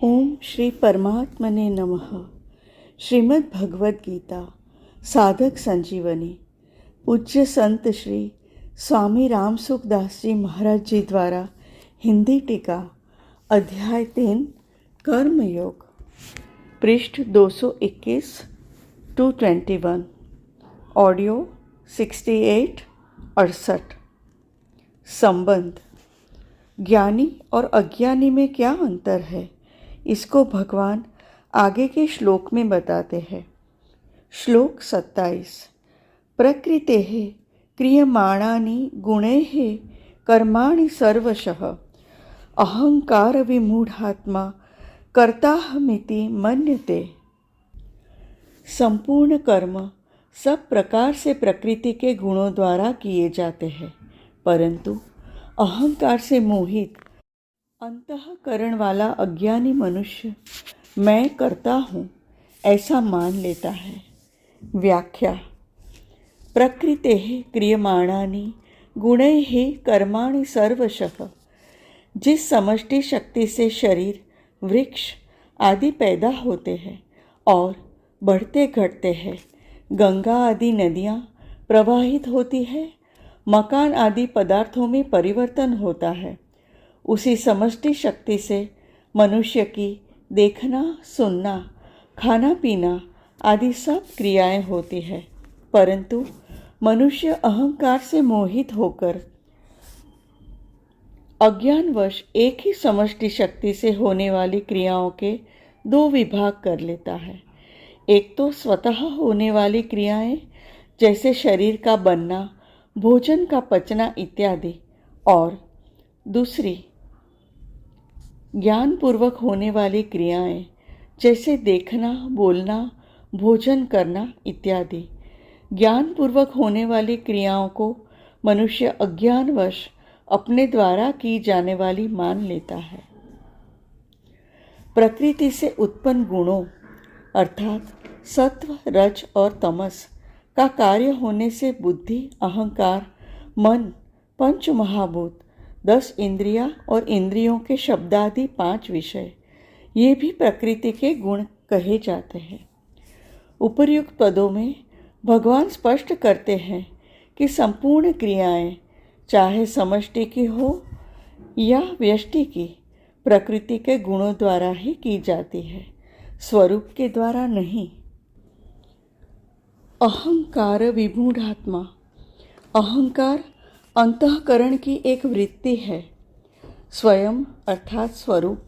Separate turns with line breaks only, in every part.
ओम श्री परमात्मने नमः। श्रीमद् भगवद गीता साधक संजीवनी पूज्य संत श्री स्वामी राम सुखदास जी महाराज जी द्वारा हिंदी टीका अध्याय 3 कर्म योग पृष्ठ 221 टू 21 ऑडियो 68-68। संबंध। ज्ञानी और अज्ञानी में क्या अंतर है, इसको भगवान आगे के श्लोक में बताते हैं। श्लोक 27। प्रकृतेः क्रियमाणानि गुणैः कर्माणि सर्वशः अहंकार विमूढ़ात्मा कर्ताहमिति मन्यते। संपूर्ण कर्म सब प्रकार से प्रकृति के गुणों द्वारा किए जाते हैं, परंतु अहंकार से मोहित अंतःकरण वाला अज्ञानी मनुष्य मैं करता हूँ ऐसा मान लेता है। व्याख्या। प्रकृतेः क्रियमाणानि गुणैः कर्माणि सर्वशः। जिस समष्टि शक्ति से शरीर, वृक्ष आदि पैदा होते हैं और बढ़ते घटते हैं, गंगा आदि नदियाँ प्रवाहित होती है, मकान आदि पदार्थों में परिवर्तन होता है, उसी समष्टि शक्ति से मनुष्य की देखना, सुनना, खाना पीना आदि सब क्रियाएं होती है, परंतु मनुष्य अहंकार से मोहित होकर अज्ञानवश एक ही समष्टि शक्ति से होने वाली क्रियाओं के दो विभाग कर लेता है। एक तो स्वतः होने वाली क्रियाएं जैसे शरीर का बनना, भोजन का पचना इत्यादि, और दूसरी ज्ञानपूर्वक होने वाली क्रियाएं जैसे देखना, बोलना, भोजन करना इत्यादि। ज्ञानपूर्वक होने वाली क्रियाओं को मनुष्य अज्ञानवश अपने द्वारा की जाने वाली मान लेता है। प्रकृति से उत्पन्न गुणों अर्थात सत्व, रज और तमस का कार्य होने से बुद्धि, अहंकार, मन, पंच महाभूत, 10 इंद्रियां और इंद्रियों के शब्दादि 5 विषय, ये भी प्रकृति के गुण कहे जाते हैं। उपर्युक्त पदों में भगवान स्पष्ट करते हैं कि संपूर्ण क्रियाएं चाहे समष्टि की हो या व्यष्टि की, प्रकृति के गुणों द्वारा ही की जाती है, स्वरूप के द्वारा नहीं। अहंकार विमूढ़ात्मा। अहंकार अंतःकरण की एक वृत्ति है। स्वयं अर्थात स्वरूप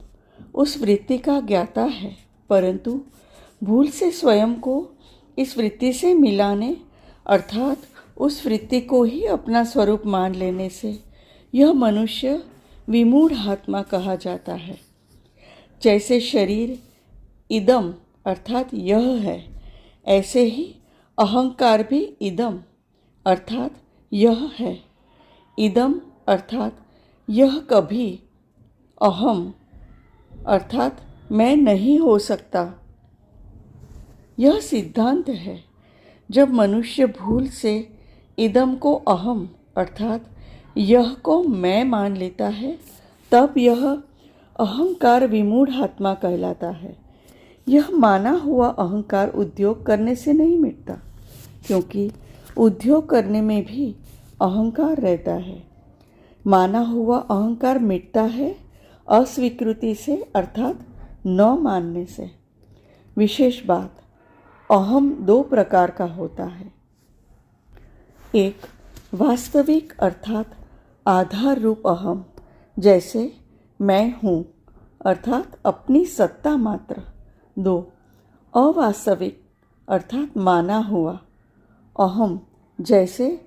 उस वृत्ति का ज्ञाता है, परंतु भूल से स्वयं को इस वृत्ति से मिलाने अर्थात उस वृत्ति को ही अपना स्वरूप मान लेने से यह मनुष्य विमूढ़ आत्मा कहा जाता है। जैसे शरीर इदम अर्थात यह है, ऐसे ही अहंकार भी इदम अर्थात यह है। इदम अर्थात यह कभी, अहम अर्थात मैं नहीं हो सकता। यह सिद्धांत है। जब मनुष्य भूल से इदम को अहम अर्थात यह को मैं मान लेता है, तब यह अहंकार विमूढ़ आत्मा कहलाता है। यह माना हुआ अहंकार उद्योग करने से नहीं मिटता, क्योंकि उद्योग करने में भी अहंकार रहता है। माना हुआ अहंकार मिटता है अस्वीकृति से अर्थात न मानने से। विशेष बात, अहम 2 प्रकार का होता है। एक वास्तविक अर्थात आधार रूप अहम, जैसे मैं हूँ अर्थात अपनी सत्ता मात्र। 2 अवास्तविक अर्थात माना हुआ अहम, जैसे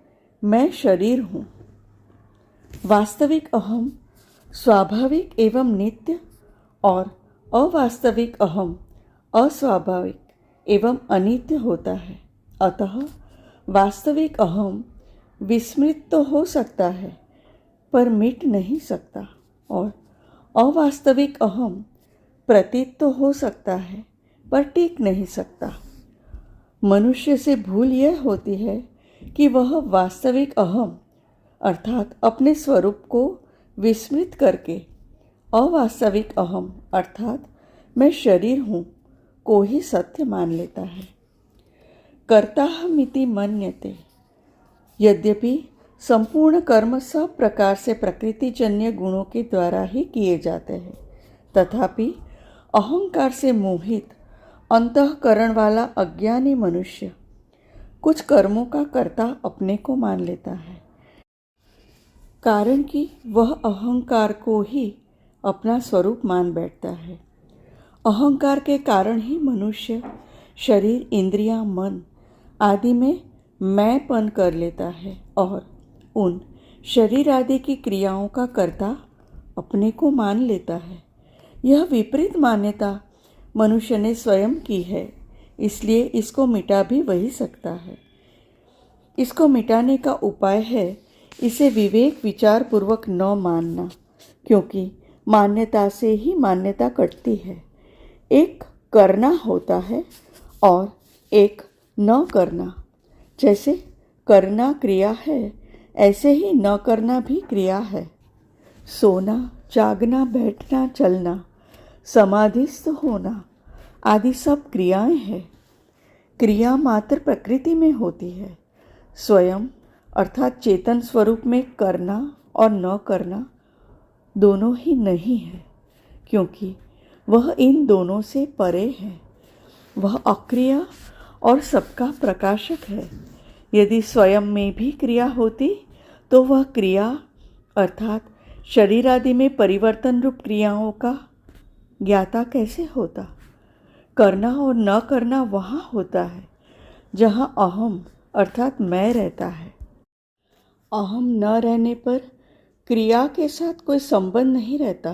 मैं शरीर हूँ। वास्तविक अहम स्वाभाविक एवं नित्य और अवास्तविक अहम अस्वाभाविक एवं अनित्य होता है। अतः वास्तविक अहम विस्मृत तो हो सकता है पर मिट नहीं सकता, और अवास्तविक अहम प्रतीत तो हो सकता है पर टिक नहीं सकता। मनुष्य से भूल यह होती है कि वह वास्तविक अहम अर्थात अपने स्वरूप को विस्मृत करके अवास्तविक अहम अर्थात मैं शरीर हूँ को ही सत्य मान लेता है। कर्ताहमिति मन्यते। यद्यपि संपूर्ण कर्म सब प्रकार से प्रकृतिजन्य गुणों के द्वारा ही किए जाते हैं, तथापि अहंकार से मोहित अंतःकरण वाला अज्ञानी मनुष्य कुछ कर्मों का कर्ता अपने को मान लेता है, कारण कि वह अहंकार को ही अपना स्वरूप मान बैठता है। अहंकार के कारण ही मनुष्य शरीर, इंद्रियां, मन आदि में मैंपन कर लेता है और उन शरीर आदि की क्रियाओं का कर्ता अपने को मान लेता है। यह विपरीत मान्यता मनुष्य ने स्वयं की है, इसलिए इसको मिटा भी वही सकता है। इसको मिटाने का उपाय है इसे विवेक विचार पूर्वक न मानना, क्योंकि मान्यता से ही मान्यता कटती है। एक करना होता है और एक न करना। जैसे करना क्रिया है, ऐसे ही न करना भी क्रिया है। सोना, जागना, बैठना, चलना, समाधिस्थ होना आदि सब क्रियाएं हैं। क्रिया मात्र प्रकृति में होती है। स्वयं अर्थात चेतन स्वरूप में करना और न करना दोनों ही नहीं है, क्योंकि वह इन दोनों से परे है। वह अक्रिय और सबका प्रकाशक है। यदि स्वयं में भी क्रिया होती तो वह क्रिया अर्थात शरीर आदि में परिवर्तन रूप क्रियाओं का ज्ञाता कैसे होता। करना और न करना वहाँ होता है जहाँ अहम अर्थात मैं रहता है। अहम न रहने पर क्रिया के साथ कोई संबंध नहीं रहता।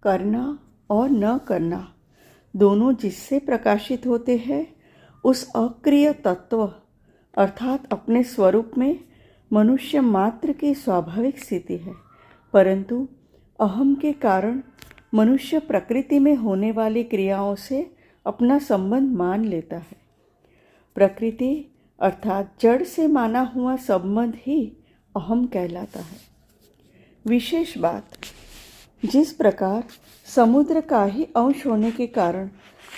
करना और न करना दोनों जिससे प्रकाशित होते हैं उस अक्रिय तत्व अर्थात अपने स्वरूप में मनुष्य मात्र की स्वाभाविक स्थिति है, परंतु अहम के कारण मनुष्य प्रकृति में होने वाली क्रियाओं से अपना संबंध मान लेता है। प्रकृति अर्थात जड़ से माना हुआ संबंध ही अहम कहलाता है। विशेष बात, जिस प्रकार समुद्र का ही अंश होने के कारण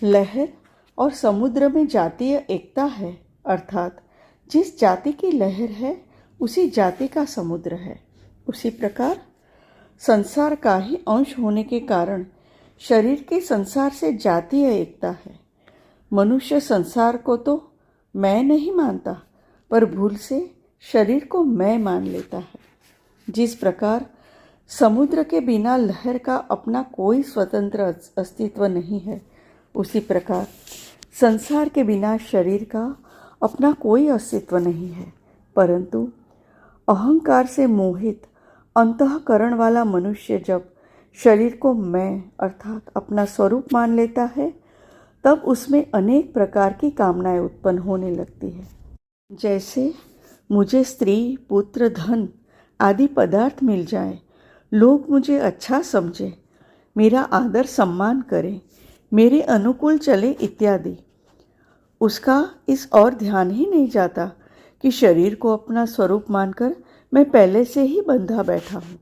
लहर और समुद्र में जातीय एकता है, अर्थात जिस जाति की लहर है उसी जाति का समुद्र है, उसी प्रकार संसार का ही अंश होने के कारण शरीर के संसार से जातीय एकता है। मनुष्य संसार को तो मैं नहीं मानता, पर भूल से शरीर को मैं मान लेता है। जिस प्रकार समुद्र के बिना लहर का अपना कोई स्वतंत्र अस्तित्व नहीं है, उसी प्रकार संसार के बिना शरीर का अपना कोई अस्तित्व नहीं है, परंतु अहंकार से मोहित अंतःकरण वाला मनुष्य जब शरीर को मैं अर्थात अपना स्वरूप मान लेता है, तब उसमें अनेक प्रकार की कामनाएं उत्पन्न होने लगती है। जैसे मुझे स्त्री, पुत्र, धन आदि पदार्थ मिल जाए, लोग मुझे अच्छा समझे, मेरा आदर सम्मान करें, मेरे अनुकूल चले इत्यादि। उसका इस और ध्यान ही नहीं जाता कि शरीर को अपना स्वरूप मानकर मैं पहले से ही बंधा बैठा हूँ।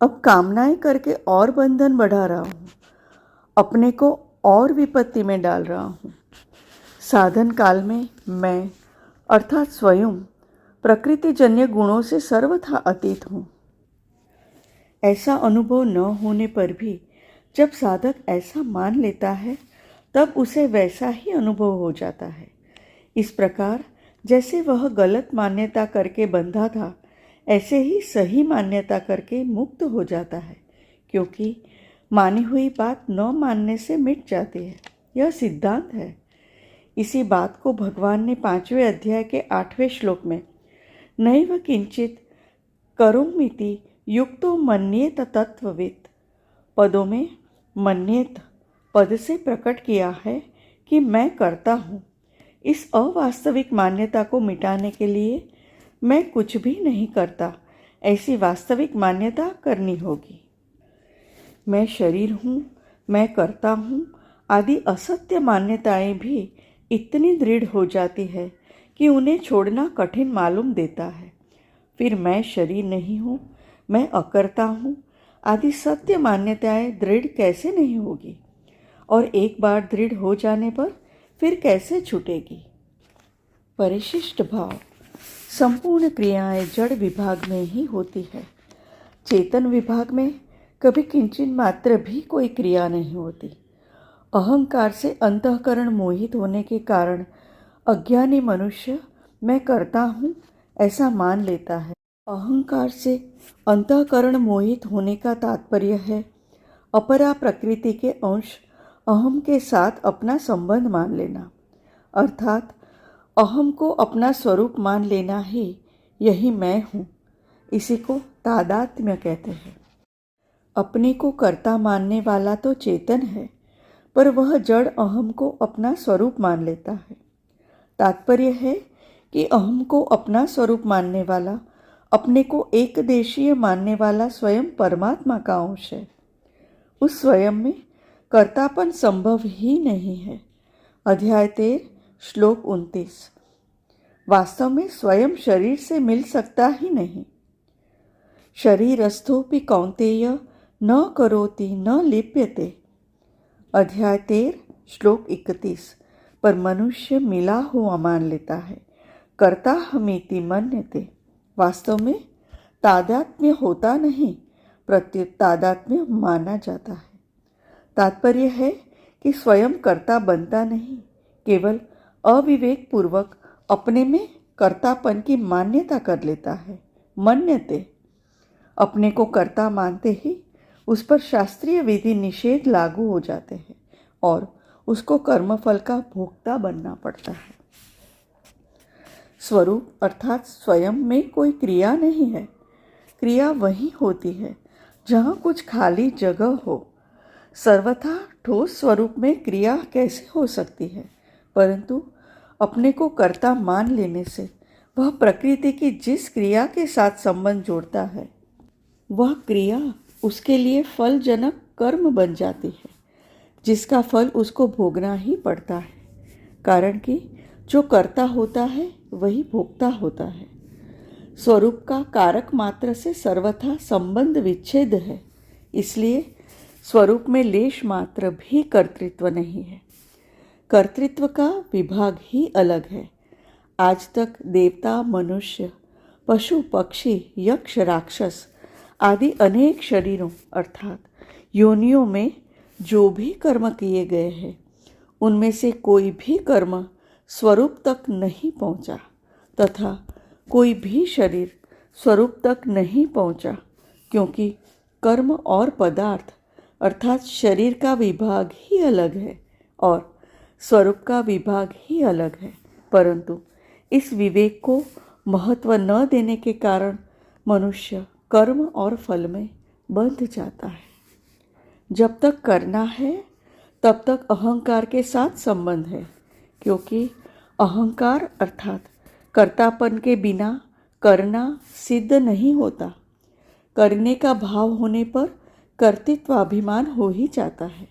अब कामनाएं करके और बंधन बढ़ा रहा हूँ, अपने को और विपत्ति में डाल रहा हूँ। साधन काल में मैं अर्थात स्वयं प्रकृतिजन्य गुणों से सर्वथा अतीत हूँ। ऐसा अनुभव न होने पर भी जब साधक ऐसा मान लेता है, तब उसे वैसा ही अनुभव हो जाता है। इस प्रकार जैसे वह गलत मान्यता करके बंधा था, ऐसे ही सही मान्यता करके मुक्त हो जाता है, क्योंकि मानी हुई बात न मानने से मिट जाती है। यह सिद्धांत है। इसी बात को भगवान ने 5वें अध्याय के 8वें श्लोक में नैव किंचित करोमीति युक्तो मन्येत तत्ववित् पदों में मन्येत पद से प्रकट किया है कि मैं करता हूँ। इस अवास्तविक मान्यता को मिटाने के लिए मैं कुछ भी नहीं करता, ऐसी वास्तविक मान्यता करनी होगी। मैं शरीर हूँ, मैं करता हूँ आदि असत्य मान्यताएं भी इतनी दृढ़ हो जाती है कि उन्हें छोड़ना कठिन मालूम देता है। फिर मैं शरीर नहीं हूँ, मैं अकर्ता हूँ आदि सत्य मान्यताएं दृढ़ कैसे नहीं होगी। और एक बार दृढ़ हो जाने पर फिर कैसे छूटेगी। परिशिष्ट भाव। संपूर्ण क्रियाएं जड़ विभाग में ही होती है। चेतन विभाग में कभी किंचित मात्र भी कोई क्रिया नहीं होती। अहंकार से अंतःकरण मोहित होने के कारण अज्ञानी मनुष्य मैं करता हूँ ऐसा मान लेता है। अहंकार से अंतःकरण मोहित होने का तात्पर्य है अपरा प्रकृति के अंश अहम के साथ अपना संबंध मान लेना, अर्थात अहम को अपना स्वरूप मान लेना ही यही मैं हूँ। इसी को तादात्म्य कहते हैं। अपने को कर्ता मानने वाला तो चेतन है, पर वह जड़ अहम को अपना स्वरूप मान लेता है। तात्पर्य है कि अहम को अपना स्वरूप मानने वाला, अपने को एक देशीय मानने वाला स्वयं परमात्मा का अंश है। उस स्वयं में कर्तापन संभव ही नहीं है। अध्याय 13 श्लोक 29। वास्तव में स्वयं शरीर से मिल सकता ही नहीं। शरीरस्थोपि कौन्तेय न करोति न लिप्यते। अध्याय 13 श्लोक 31। पर मनुष्य मिला हुआ मान लेता है, कर्ता हमीति मन्यते। वास्तव में तादात्म्य होता नहीं, प्रत्युत तादात्म्य माना जाता है। तात्पर्य है कि स्वयं कर्ता बनता नहीं, केवल अविवेक पूर्वक अपने में कर्तापन की मान्यता कर लेता है। मन्यते। अपने को कर्ता मानते ही उस पर शास्त्रीय विधि निषेध लागू हो जाते हैं और उसको कर्मफल का भोक्ता बनना पड़ता है। स्वरूप अर्थात स्वयं में कोई क्रिया नहीं है। क्रिया वही होती है जहाँ कुछ खाली जगह हो। सर्वथा ठोस स्वरूप में क्रिया कैसे हो सकती है, परंतु अपने को कर्ता मान लेने से वह प्रकृति की जिस क्रिया के साथ संबंध जोड़ता है, वह क्रिया उसके लिए फलजनक कर्म बन जाती है, जिसका फल उसको भोगना ही पड़ता है। कारण कि जो कर्ता होता है वही भोक्ता होता है। स्वरूप का कारक मात्र से सर्वथा संबंध विच्छेद है, इसलिए स्वरूप में लेश मात्र भी कर्तृत्व नहीं है। कर्तृत्व का विभाग ही अलग है। आज तक देवता, मनुष्य, पशु, पक्षी, यक्ष, राक्षस आदि अनेक शरीरों अर्थात योनियों में जो भी कर्म किए गए हैं, उनमें से कोई भी कर्म स्वरूप तक नहीं पहुंचा तथा कोई भी शरीर स्वरूप तक नहीं पहुंचा, क्योंकि कर्म और पदार्थ अर्थात शरीर का विभाग ही अलग है और स्वरूप का विभाग ही अलग है। परंतु इस विवेक को महत्व न देने के कारण मनुष्य कर्म और फल में बंध जाता है। जब तक करना है तब तक अहंकार के साथ संबंध है, क्योंकि अहंकार अर्थात कर्तापन के बिना करना सिद्ध नहीं होता। करने का भाव होने पर कर्तृत्वाभिमान हो ही जाता है।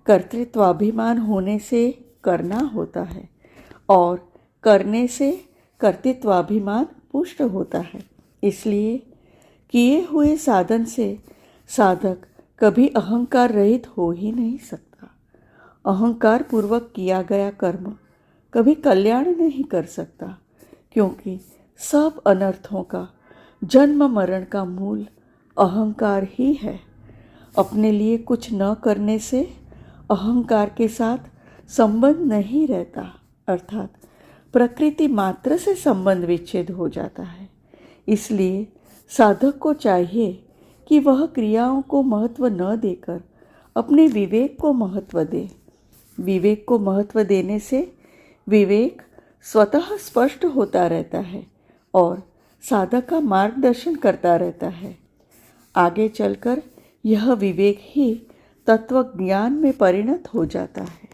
कर्तृत्वाभिमान होने से करना होता है और करने से कर्तृत्वाभिमान पुष्ट होता है। इसलिए किए हुए साधन से साधक कभी अहंकार रहित हो ही नहीं सकता। अहंकार पूर्वक किया गया कर्म कभी कल्याण नहीं कर सकता, क्योंकि सब अनर्थों का जन्म मरण का मूल अहंकार ही है। अपने लिए कुछ न करने से अहंकार के साथ संबंध नहीं रहता, अर्थात प्रकृति मात्र से संबंध विच्छेद हो जाता है। इसलिए साधक को चाहिए कि वह क्रियाओं को महत्व न देकर अपने विवेक को महत्व दे। विवेक को महत्व देने से विवेक स्वतः स्पष्ट होता रहता है और साधक का मार्गदर्शन करता रहता है। आगे चलकर यह विवेक ही तत्व ज्ञान में परिणत हो जाता है।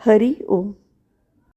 हरि ओम।